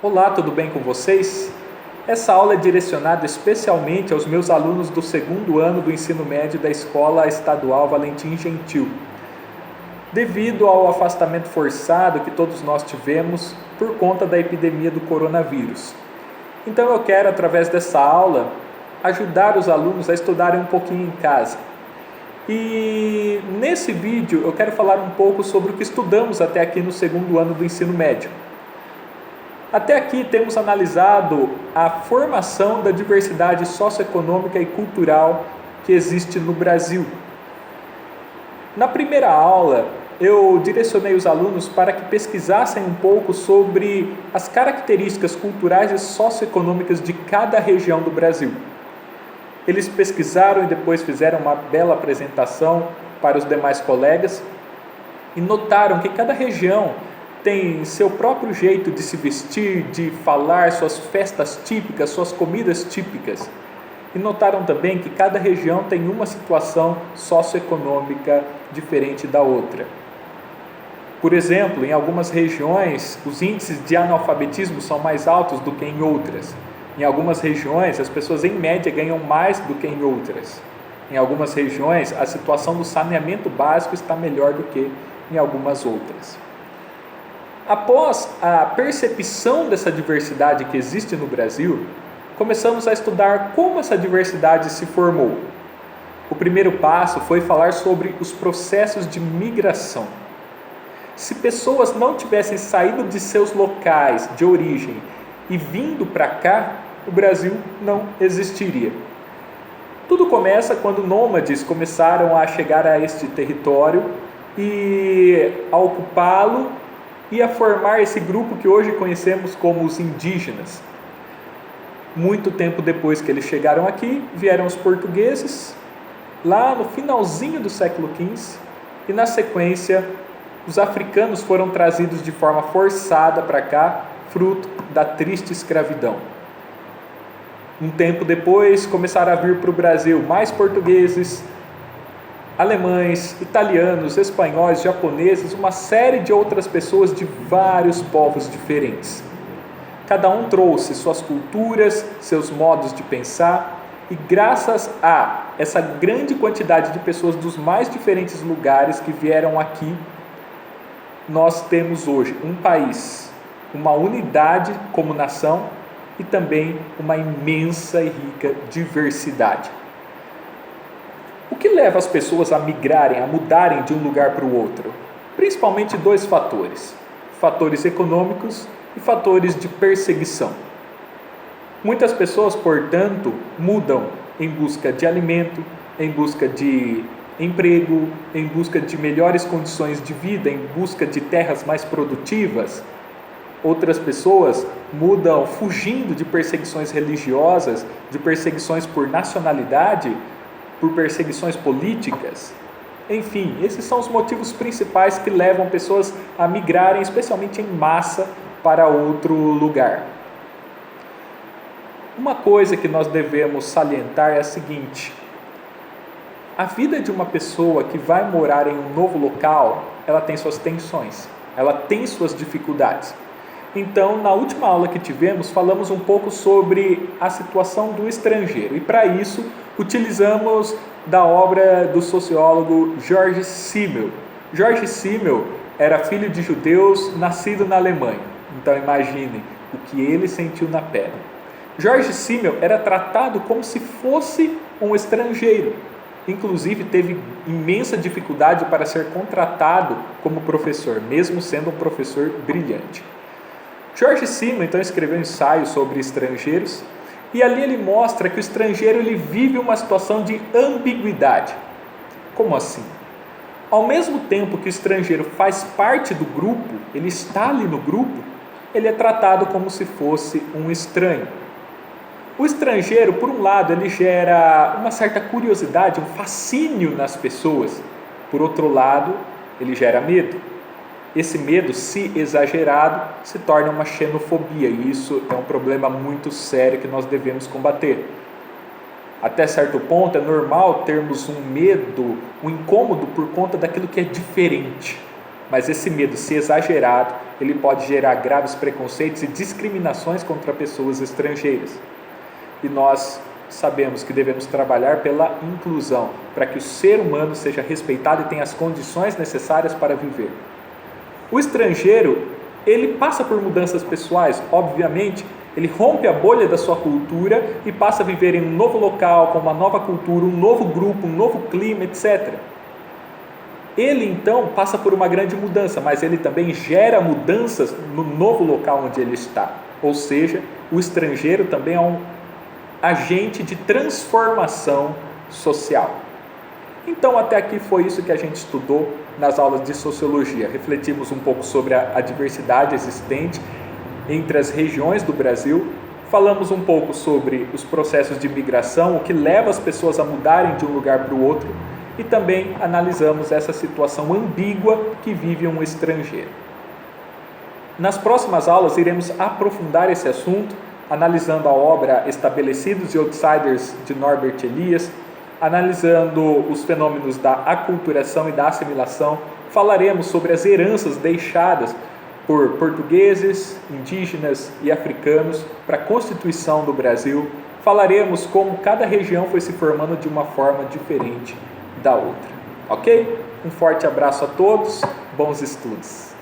Olá, tudo bem com vocês? Essa aula é direcionada especialmente aos meus alunos do segundo ano do ensino médio da Escola Estadual Valentim Gentil, devido ao afastamento forçado que todos nós tivemos por conta da epidemia do coronavírus. Então eu quero, através dessa aula, ajudar os alunos a estudarem um pouquinho em casa. E nesse vídeo eu quero falar um pouco sobre o que estudamos até aqui no segundo ano do ensino médio. Até aqui temos analisado a formação da diversidade socioeconômica e cultural que existe no Brasil. Na primeira aula, eu direcionei os alunos para que pesquisassem um pouco sobre as características culturais e socioeconômicas de cada região do Brasil. Eles pesquisaram e depois fizeram uma bela apresentação para os demais colegas e notaram que cada região tem seu próprio jeito de se vestir, de falar, suas festas típicas, suas comidas típicas. E notaram também que cada região tem uma situação socioeconômica diferente da outra. Por exemplo, em algumas regiões, os índices de analfabetismo são mais altos do que em outras. Em algumas regiões, as pessoas em média ganham mais do que em outras. Em algumas regiões, a situação do saneamento básico está melhor do que em algumas outras. Após a percepção dessa diversidade que existe no Brasil, começamos a estudar como essa diversidade se formou. O primeiro passo foi falar sobre os processos de migração. Se pessoas não tivessem saído de seus locais de origem e vindo para cá, o Brasil não existiria. Tudo começa quando nômades começaram a chegar a este território e a ocupá-lo e a formar esse grupo que hoje conhecemos como os indígenas. Muito tempo depois que eles chegaram aqui, vieram os portugueses, lá no finalzinho do século XV, e na sequência, os africanos foram trazidos de forma forçada para cá, fruto da triste escravidão. Um tempo depois, começaram a vir para o Brasil mais portugueses, alemães, italianos, espanhóis, japoneses, uma série de outras pessoas de vários povos diferentes. Cada um trouxe suas culturas, seus modos de pensar, e graças a essa grande quantidade de pessoas dos mais diferentes lugares que vieram aqui, nós temos hoje um país, uma unidade como nação e também uma imensa e rica diversidade. O que leva as pessoas a migrarem, a mudarem de um lugar para o outro? Principalmente dois fatores: fatores econômicos e fatores de perseguição. Muitas pessoas, portanto, mudam em busca de alimento, em busca de emprego, em busca de melhores condições de vida, em busca de terras mais produtivas. Outras pessoas mudam fugindo de perseguições religiosas, de perseguições por nacionalidade, por perseguições políticas. Enfim, esses são os motivos principais que levam pessoas a migrarem, especialmente em massa, para outro lugar. Uma coisa que nós devemos salientar é a seguinte: a vida de uma pessoa que vai morar em um novo local, ela tem suas tensões, ela tem suas dificuldades. Então, na última aula que tivemos, falamos um pouco sobre a situação do estrangeiro. E para isso, utilizamos da obra do sociólogo George Simmel. George Simmel era filho de judeus, nascido na Alemanha. Então, imaginem o que ele sentiu na pele. George Simmel era tratado como se fosse um estrangeiro. Inclusive, teve imensa dificuldade para ser contratado como professor, mesmo sendo um professor brilhante. George Simmel, então, escreveu um ensaio sobre estrangeiros e ali ele mostra que o estrangeiro ele vive uma situação de ambiguidade. Como assim? Ao mesmo tempo que o estrangeiro faz parte do grupo, ele está ali no grupo, ele é tratado como se fosse um estranho. O estrangeiro, por um lado, ele gera uma certa curiosidade, um fascínio nas pessoas. Por outro lado, ele gera medo. Esse medo, se exagerado, se torna uma xenofobia, e isso é um problema muito sério que nós devemos combater. Até certo ponto é normal termos um medo, um incômodo por conta daquilo que é diferente. Mas esse medo, se exagerado, ele pode gerar graves preconceitos e discriminações contra pessoas estrangeiras. E nós sabemos que devemos trabalhar pela inclusão, para que o ser humano seja respeitado e tenha as condições necessárias para viver. O estrangeiro, ele passa por mudanças pessoais, obviamente, ele rompe a bolha da sua cultura e passa a viver em um novo local, com uma nova cultura, um novo grupo, um novo clima, etc. Ele então passa por uma grande mudança, mas ele também gera mudanças no novo local onde ele está. Ou seja, o estrangeiro também é um agente de transformação social. Então, até aqui foi isso que a gente estudou nas aulas de sociologia. Refletimos um pouco sobre a diversidade existente entre as regiões do Brasil, falamos um pouco sobre os processos de migração, o que leva as pessoas a mudarem de um lugar para o outro, e também analisamos essa situação ambígua que vive um estrangeiro. Nas próximas aulas iremos aprofundar esse assunto, analisando a obra Estabelecidos e Outsiders de Norbert Elias, analisando os fenômenos da aculturação e da assimilação. Falaremos sobre as heranças deixadas por portugueses, indígenas e africanos para a Constituição do Brasil. Falaremos como cada região foi se formando de uma forma diferente da outra. Ok? Um forte abraço a todos, bons estudos!